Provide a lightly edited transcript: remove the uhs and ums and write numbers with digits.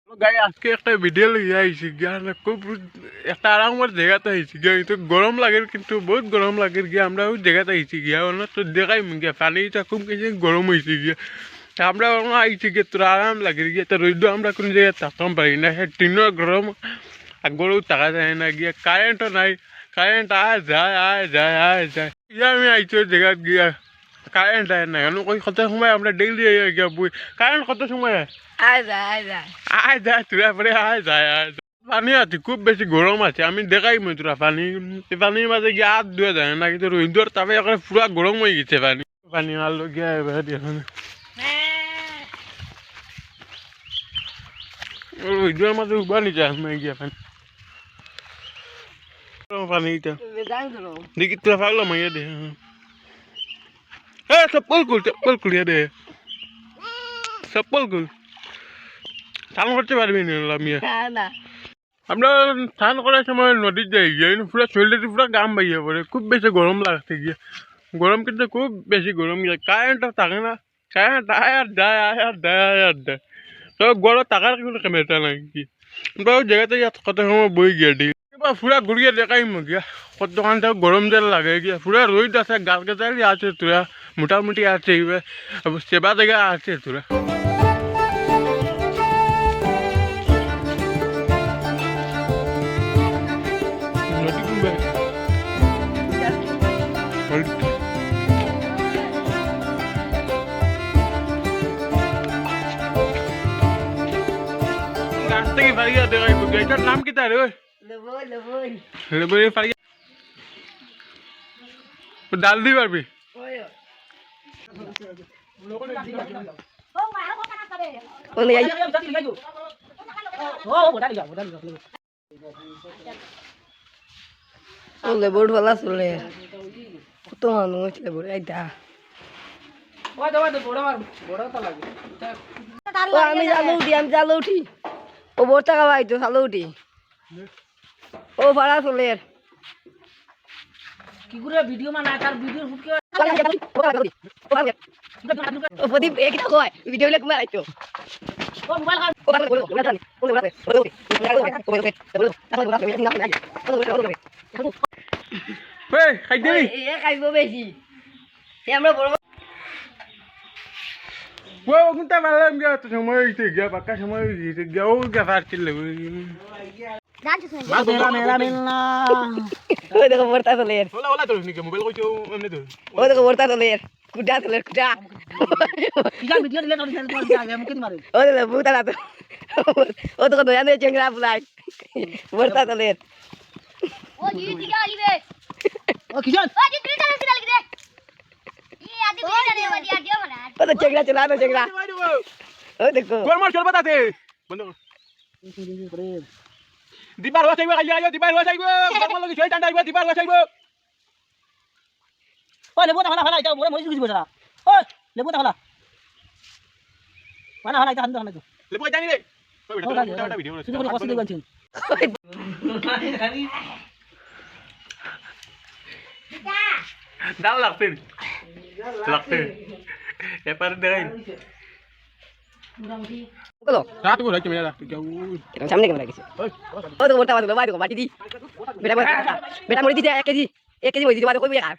গাই আজকে একটা ভিডিও লইয়া আইছি গিয়া খুব একটা আরামের জায়গাতে আইছি গিয়া কিন্তু গরম লাগে কিন্তু বহুত গরম লাগে গিয়া আমরা ওই জায়গাতে আইছি গিয়া অন্য তো দেখাই গিয়া পানিটা খুব কিছু গরম হয়েছে গিয়া আমরা আইছি গিয়ে তোর আরাম লাগে গিয়া তো রইদ আমরা কোন জায়গায় থাকতাম পারি না হ্যাঁ টিনের গরম আগরেও থাকা যায় না গিয়া কারেন্টও নাই কারেন্ট আয় যায় গিয়া আমি আইছি ওই জায়গাত গিয়া কারেন্ট আয় না কেন কত সময় আমরা ডেইলি গিয়া বই কারেন্ট কত সময় আয় যায় তোরা পরে আয় যায় পানি আছে খুব বেশি গরম আছে আমি দেখাই মই তোরা পানির মাঝে গিয়ে হাত ধুয়ে যায় না কিন্তু রোহিন্দর তাপে এখন পুরা গরম হয়ে গেছে পানি আলো গিয়া এবার এখন রোহিন্দর মাঝে উবানি যায় আমি গিয়া পানিটা দেখি তোরা পাগলা মাইয়া দে হ্যাঁ চপ্পল খুল দে চপ্পল খুল স্নান করতে পারবি না আমরা স্নান করার সময় নদীর যাই গিয়ে পুরো শরীরটা পুরো গাম বাইয়া পড়ে খুব বেশি গরম লাগছে গিয়ে গরম কিন্তু খুব বেশি গরম গিয়ে কারেন্টটা থাকে না কারেন্ট আয় আর যায় তো গরম থাকার কোনো ক্যামেরাটা নাই কি আমরা ওই জায়গাতে কত সময় বই গিয়ে দিই পুরা ঘুরিয়ে দেখাই গিয়া কতখানটা গরম জল লাগে গিয়া পুরা রোদ আছে গাছ গাছালি আছে তোরা মোটামুটি আছে সেবা জায়গা আছে তোরা রাস্তা কি ফারিয়া দেখাই এটার নাম কি তার ওই লেবই ফারিয়া ডাল দি পারবি লেবুর ভালো চলে কত মানুষ লেবুর এইটা আমি জালো উঠি ও বোর টাকা পাইতো চালো উঠি ও ভাড়া চলে কি করে ভিডিও মানে তার ভিডিও শুট করে ও প্রদীপ একটা কয় ভিডিও গুলো কমে আইতো ও মোবাইল কাট এই খাই দিবি এ খাইবো বেশি আমরা বড় ও কোনটা মারলাম গিয়া তো সময় হইছে গিয়া পাক্কা সময় হইছে গিয়া ও গিয়া ফারছিল ওই দেখো বর্তা চলে ওলা তোর নিকে মোবাইল কইছো এমনি তো ওই দেখো বর্তা চলে কুটা চলে কুটা কিটা ভিডিও দিলে তোর সেল করে আগে মুকে মারে ওই দেখো বুতা না তো ও তো দয়া দে চেংরা বুলাই বর্তা চলে ও জি দিকে আইবে ও কিজন ও জি দিকে চালা লিখে দে ই আদি দিকে চালা দিয়া দিও না ও তো চেংরা চলা তো চেংরা ওই দেখো গোল মার চল বাতাতে বন্ধ দিবার ওয়া চাইবো খাইয়া আইও দিবার ওয়া চাইবো গোল লাগি ছয় টান্ডা আইবো দিবার ওয়া চাইবো ও লেবু তা খালা এটা মোরে মরিস কিছু বসরা ও লেবু তা খালা বানা খালা এটা হান দাও না তো লেবু জানি রে ওটা ভিডিও শুধু করে কষ্ট দিবেন ডাল লাগতে এপারে দেখাই কলো রাত করে রাখতে মেলা রাখতে এটা সামনে ক্যামেরা গেছে ও তো বর্তা বাদ ভাই বাটি দি বেটা মরে দিতে 1 কেজি 1 কেজি হই দিতে বাদ কই আর